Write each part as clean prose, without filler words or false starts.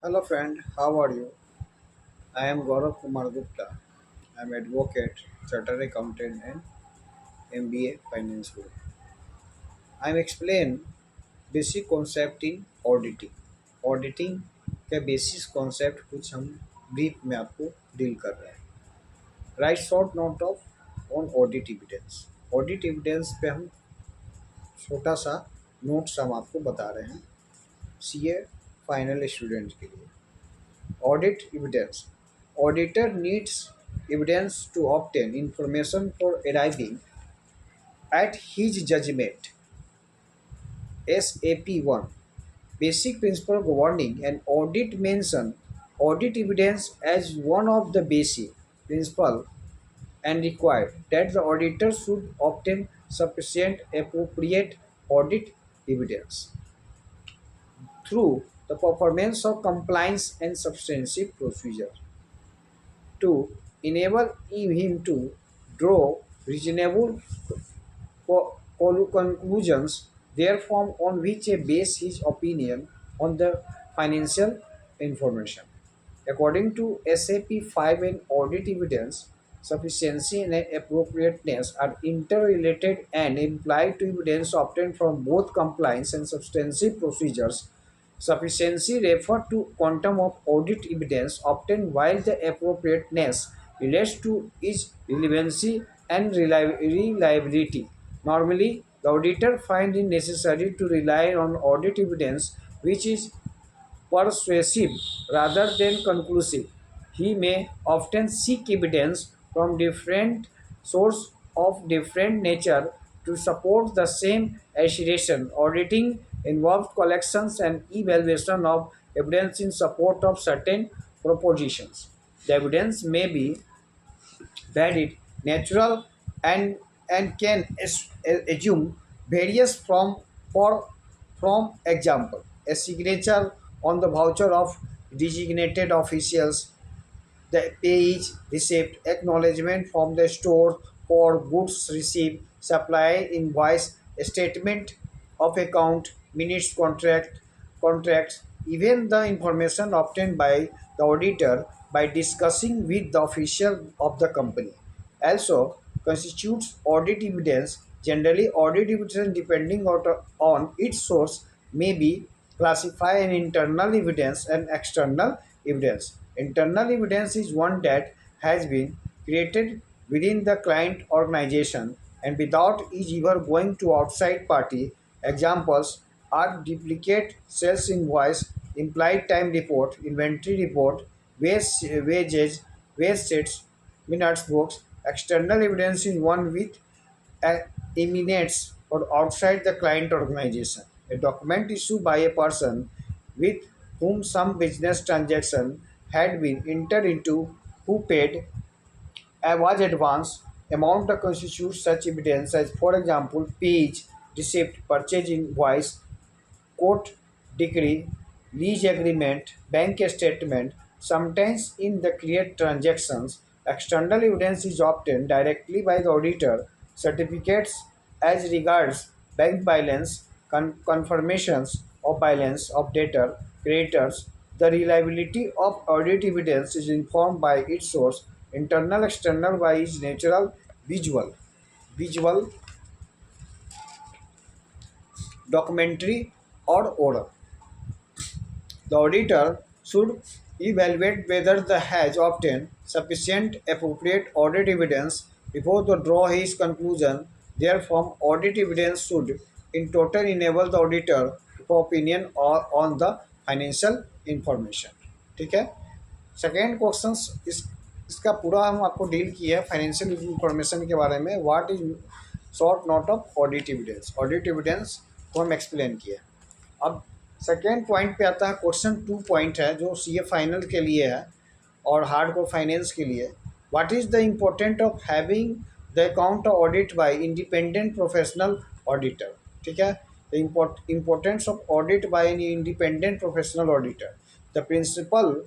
Hello friend, how are you? I am Gaurav Kumar Gupta. I am advocate, chartered accountant and MBA finance group. I am explain basic concept in auditing. Auditing के basis concept कुछ हम brief में आपको deal कर रहे हैं. Right short note of on audit evidence. Audit evidence पे हम छोटा सा नोट्स हम आपको बता रहे हैं सीए फाइनल स्टूडेंट के लिए. Audit evidence. Auditor needs evidence to obtain information for arriving at his judgment. SAP 1. Basic principle governing an audit mention audit evidence as one of the basic principle and required that the auditor should obtain sufficient appropriate audit evidence through the performance of compliance and substantive procedure to enable him to draw reasonable conclusions therefrom on which he base his opinion on the financial information. According to SAP 5 and audit evidence, sufficiency and appropriateness are interrelated and implied to evidence obtained from both compliance and substantive procedures. Sufficiency refers to quantum of audit evidence obtained while the appropriateness relates to its relevancy and reliability. Normally, the auditor finds it necessary to rely on audit evidence which is persuasive rather than conclusive. He may often seek evidence from different sources of different nature to support the same assertion. Auditing involves collections and evaluation of evidence in support of certain propositions. The evidence may be varied, natural, and can assume various for from example a signature on the voucher of designated officials, the page receipt, acknowledgement from the store for goods received, supply invoice, statement of account, minutes contracts, even the information obtained by the auditor by discussing with the official of the company. Also constitutes audit evidence. Generally, audit evidence depending on its source may be classified in internal evidence and external evidence. Internal evidence is one that has been created within the client organization and without is ever going to outside party. Examples are duplicate sales invoice, implied time report, inventory report, wages, wage sheets, minutes books. External evidence is one which emanates or outside the client organization. A document issued by a person with whom some business transaction had been entered into, who paid a was advance amount that constitutes such evidence as, for example, page, receipt, purchase invoice, court decree, lease agreement, bank statement. Sometimes in the create transactions, external evidence is obtained directly by the auditor. Certificates as regards bank balance, confirmations of balance of debtor, creditors. The reliability of audit evidence is informed by its source, internal, external by its natural, visual, documentary, or oral. The auditor should evaluate whether the has obtained sufficient appropriate audit evidence before to draw his conclusion. Therefore, audit evidence should in total enable the auditor to opinion on the financial information. ठीक है. Second question इसका पूरा हम आपको deal किया है financial information के बारे में. What is short note of audit evidence. Audit evidence को हम एक्सप्लेन किया. अब सेकेंड पॉइंट पे आता है. क्वेश्चन 2 पॉइंट है जो सीए फाइनल के लिए है और हार्ड कोर फाइनेंस के लिए. What is the important of having the account audit by independent professional auditor. ठीक है. The importance of audit by an independent professional auditor. The principal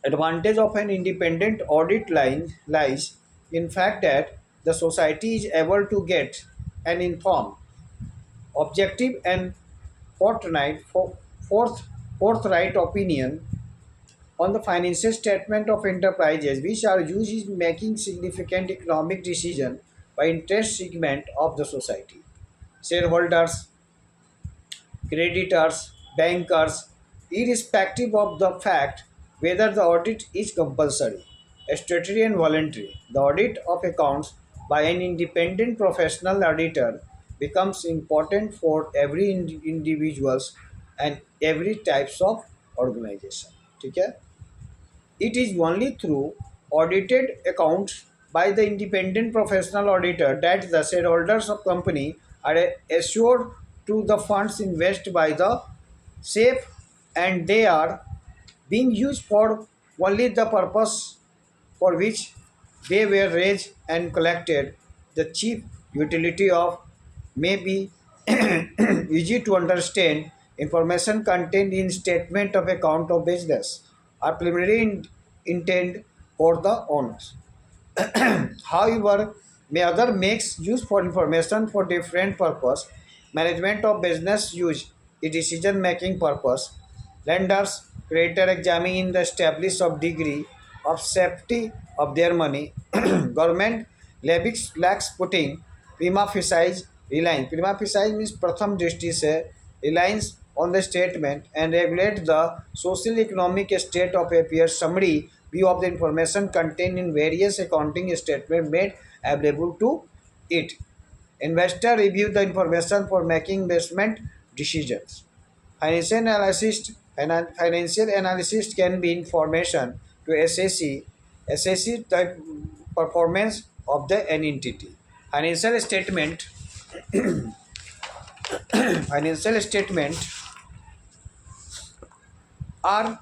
advantage of an independent audit line lies in fact that the society is able to get an informed, objective and forthright forthright opinion on the financial statement of enterprises which are used in making significant economic decisions by interest segment of the society. Shareholders, creditors, bankers, irrespective of the fact whether the audit is compulsory, statutory and voluntary. The audit of accounts by an independent professional auditor becomes important for every individuals and every types of organization. ठीक है? It is only through audited accounts by the independent professional auditor that the shareholders of company are assured to the funds invested by the safe and they are being used for only the purpose for which they were raised and collected. The chief utility of may be easy to understand information contained in statement of account of business are preliminary intent for the owners. However, may other makes use for information for different purpose. Management of business use the decision making purpose. Lenders, creditor examining the established of degree of safety of their money. Government levies lacks putting prima facie reliance. Prima facie means प्रथम दृष्टि से reliance on the statement and regulate the social economic state of affairs. Summary view of the information contained in various accounting statements made available to it. Investor review the information for making investment decisions. Financial analysis can be information to assess the performance of the an entity. Financial statement financial statement are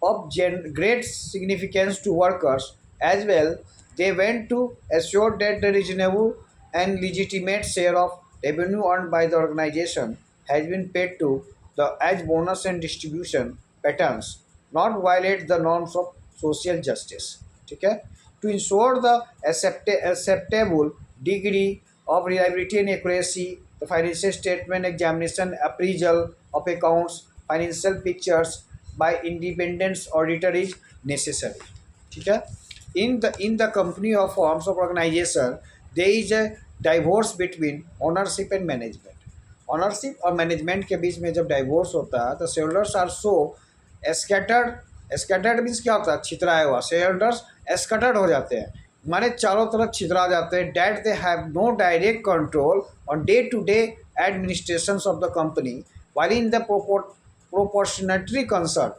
of great significance to workers as well. They went to assure that the reasonable and legitimate share of revenue earned by the organization has been paid to the as bonus and distribution patterns, not violate the norms of social justice. ठीक है? To ensure the acceptable degree of reliability and accuracy, the financial statement examination, appraisal of accounts, financial pictures by independent auditor is necessary. ठीक है? In the company or forms of organization, there is a divorce between ownership and management. Ownership और management के बीच में जब divorce होता है तो shareholders are so scattered means क्या होता है? छितराया हुआ. शेयरहोल्डर्स स्कैटर्ड हो जाते हैं, माने चारों तरफ छितरा जाते हैं. That they have no direct control on day to day administration of the company while in the proportionately concern.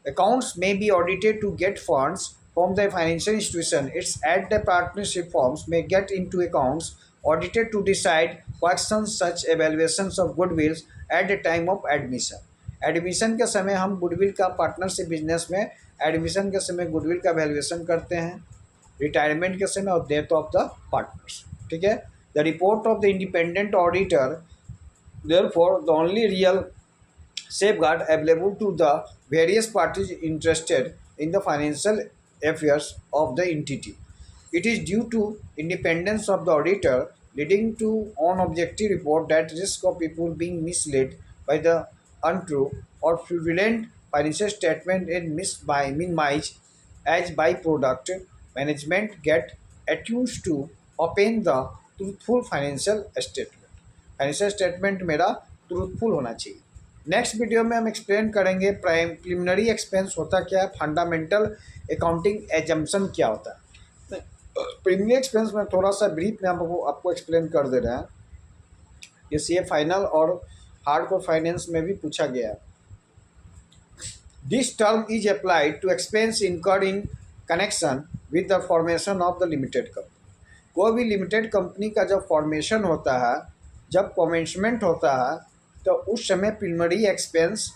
Accounts may be audited to get funds from the financial institution. It's at the partnership firms may get into accounts audited to decide questions such evaluations of goodwills at the time of admission. Admission के समय हम goodwill का partnership business में admission के समय goodwill का valuation करते हैं, रिटायरमेंट के समय और डेथ ऑफ द पार्टनर्स. ठीक है? The report of the independent auditor therefore the only real safeguard available to the various parties interested in the financial affairs of the entity. It is due to independence of the auditor leading to an objective report that risk of people being misled by the untrue or fraudulent financial statement is minimized as byproduct. Management get attuned to obtain the truthful financial statement. Financial statement मेरा truthful होना चाहिए. Next video में हम explain करेंगे preliminary expense होता क्या है, fundamental accounting assumption क्या होता है. प्रिलिमिनरी एक्सपेंस में थोड़ा सा ब्रीफ में आपको एक्सप्लेन कर दे रहे हैं. ये सीए फाइनल और हार्डकोर फाइनेंस में भी पूछा गया है. This term is applied to expense incurred in connection with the formation of the limited company. कोई भी लिमिटेड कंपनी का जब फॉर्मेशन होता है, जब कमेंसमेंट होता है, तो उस समय प्रिलिमिनरी एक्सपेंस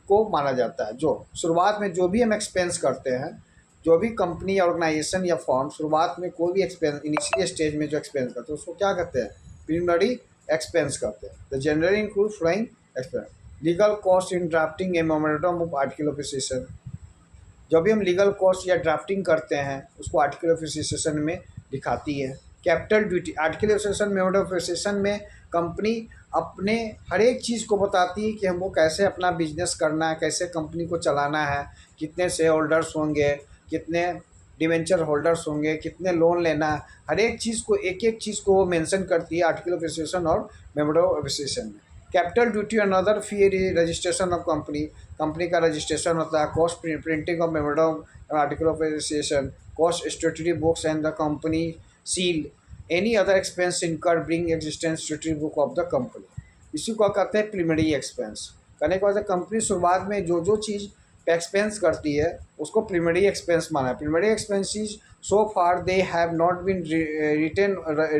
को माना जाता है. जो शुरुआत में जो भी हम एक्सपेंस करते हैं, जो भी कंपनी ऑर्गेनाइजेशन या फॉर्म शुरुआत में कोई भी एक्सपेंस इनिशियल स्टेज में जो एक्सपेंस करते हैं उसको क्या कहते हैं? प्रिलिमिनरी एक्सपेंस करते हैं. The generally include following expense. Legal cost in drafting a memorandum of article of association. जब भी हम लीगल कॉस्ट या ड्राफ्टिंग करते हैं उसको आर्टिकल ऑफ एसोसिएशन में दिखाती है. Capital duty article association memorandum of association में कंपनी अपने हर एक चीज़ को बताती है कि हमको कैसे अपना बिजनेस करना है, कैसे कंपनी को चलाना है, कितने शेयर होल्डर्स होंगे, कितने डिवेंचर होल्डर्स होंगे, कितने लोन लेना है, हर एक चीज़ को एक एक चीज़ को वो मेंशन करती है आर्टिकल ऑफ एसोसिएशन और मेमोरेंडम ऑफ एसोसिएशन में। Capital duty another fee registration of company, company का रजिस्ट्रेशन होता है, cost printing of memorandum article of association, cost statutory books and the company seal, any other expense incur bring existence statutory book of the company. इसी को कहते हैं preliminary expense. करने के बाद कंपनी शुरुआत में जो जो चीज़ एक्सपेंस करती है उसको प्रीलिमिनरी एक्सपेंस माना है। Preliminary expenses so far they have not been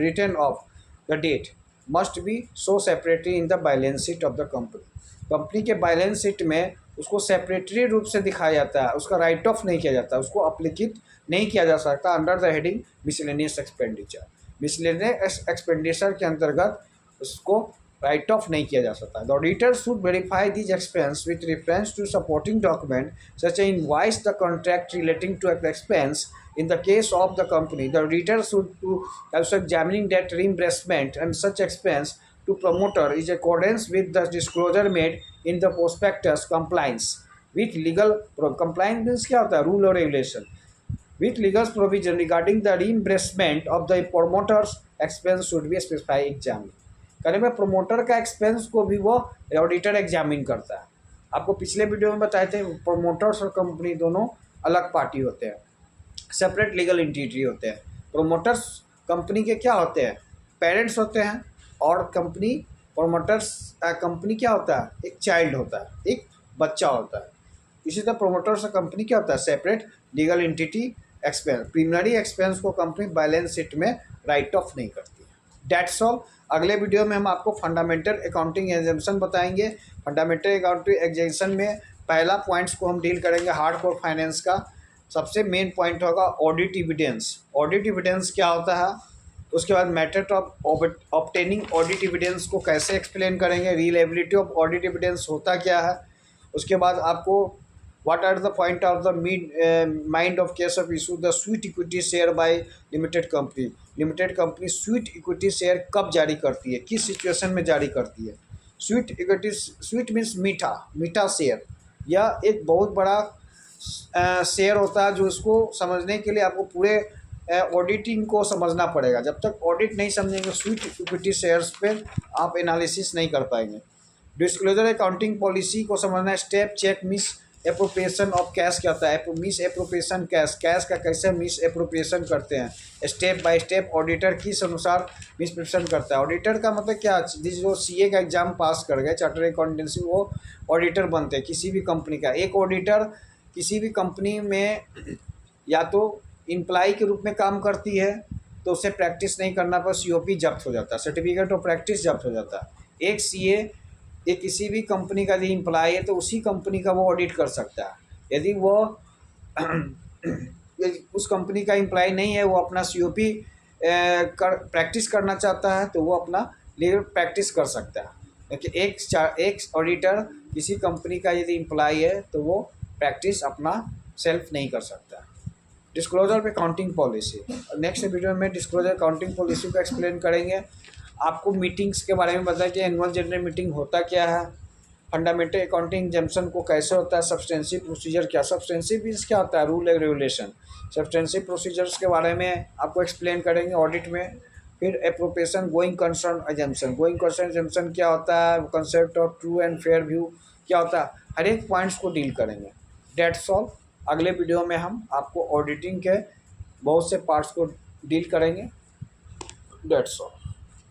written off the date must be so separately in the balance sheet of the company. Company के बैलेंस शीट में उसको सेपरेटरी रूप से दिखाया जाता है, उसका राइट ऑफ नहीं किया जाता, उसको अप्लीकेट नहीं किया जा सकता under the heading miscellaneous expenditure. Miscellaneous expenditure के अंतर्गत उसको राइट ऑफ नहीं किया जा सकता। The auditor should verify this expense with reference to supporting document such a invoice the contract relating to expense. In the case of the company, the auditor should to also examining that reimbursement and such expense to promoter is accordance with the disclosure made in the prospectus compliance with legal compliance means क्या होता है, rule or regulation with legal provision regarding the reimbursement of the promoter's expense should be specified examined। कहने में promoter का expense को भी वो auditor examine करता है। आपको पिछले वीडियो में बताए थे प्रोमोटर्स और कंपनी दोनों अलग पार्टी होते हैं, सेपरेट लीगल एंटिटी होते हैं। प्रोमोटर्स कंपनी के क्या होते हैं, पेरेंट्स होते हैं, और कंपनी प्रोमोटर्स कंपनी क्या होता है, एक चाइल्ड होता है, एक बच्चा होता है। इसी तरह प्रोमोटर्स और कंपनी क्या होता है, separate legal entity. Expense preliminary expense को कंपनी बैलेंस शीट में राइट ऑफ नहीं करती है। That's all. अगले वीडियो में हम आपको फंडामेंटल अकाउंटिंग एग्जाम्पशन बताएंगे। फंडामेंटल अकाउंटिंग एग्जाम्पशन में पहला पॉइंट्स को हम डील करेंगे हार्ड कोर फाइनेंस का। सबसे मेन पॉइंट होगा ऑडिट एविडेंस। ऑडिट एविडेंस क्या होता है, उसके बाद method of obtaining audit evidence को कैसे एक्सप्लेन करेंगे, रिलायबिलिटी ऑफ ऑडिट एविडेंस होता क्या है। उसके बाद आपको what are the point of the mind of case of issue the sweet equity share by limited company. Limited company sweet equity share कब जारी करती है, किस सिचुएशन में जारी करती है। स्वीट इक्विटी, स्वीट मीन्स मीठा, मीठा शेयर, यह एक बहुत बड़ा शेयर होता है जो इसको समझने के लिए आपको पूरे ऑडिटिंग को समझना पड़ेगा। जब तक ऑडिट नहीं समझेंगे स्वीट इक्विटी शेयर्स पे आप एनालिसिस नहीं कर पाएंगे। डिस्क्लोजर अकाउंटिंग पॉलिसी को समझना, step check misappropriation of cash क्या होता है, मिस एप्रोप्रिएशन कैश, कैश का कैसे मिस एप्रोप्रिएशन करते हैं, स्टेप बाय स्टेप ऑडिटर किस अनुसार मिस एप्रोप्रिएशन करता है। ऑडिटर का मतलब क्या, जो सीए का एग्जाम पास कर गए चार्टर्ड अकाउंटेंसी वो ऑडिटर बनते हैं किसी भी कंपनी का। एक ऑडिटर किसी भी कंपनी में या तो इम्प्लाई के रूप में काम करती है तो उसे प्रैक्टिस नहीं करना पर सीओपी जब्त हो जाता है, सर्टिफिकेट ऑफ प्रैक्टिस जब्त हो जाता है। एक सीए एक किसी भी कंपनी का यदि इम्प्लाई है तो उसी कंपनी का वो ऑडिट कर सकता है। यदि वो उस कंपनी का इम्प्लाई नहीं है, वो अपना सीओपी प्रैक्टिस करना चाहता है तो वो अपना लीगल प्रैक्टिस कर सकता है। लेकिन एक ऑडिटर किसी कंपनी का यदि इम्प्लाई है तो वो प्रैक्टिस अपना सेल्फ नहीं कर सकता। डिस्क्लोजर पे अकाउंटिंग पॉलिसी, नेक्स्ट वीडियो में डिस्क्लोजर अकाउंटिंग पॉलिसी को एक्सप्लेन करेंगे। आपको मीटिंग्स के बारे में बताया कि एनुअल जनरल मीटिंग होता क्या है, फंडामेंटल अकाउंटिंग एग्जाम्पशन को कैसे होता है, सब्सटेंसिव प्रोसीजर क्या, सब्सटेंसिव मीन्स क्या होता है, rule and regulation. Substantive procedures के बारे में आपको एक्सप्लेन करेंगे ऑडिट में। फिर appropriation, going concern assumption, going concern assumption क्या होता है, concept of true and fair view क्या होता है, हर एक पॉइंट्स को डील करेंगे। That's all. अगले वीडियो में हम आपको ऑडिटिंग के बहुत से पार्ट्स को डील करेंगे। That's all.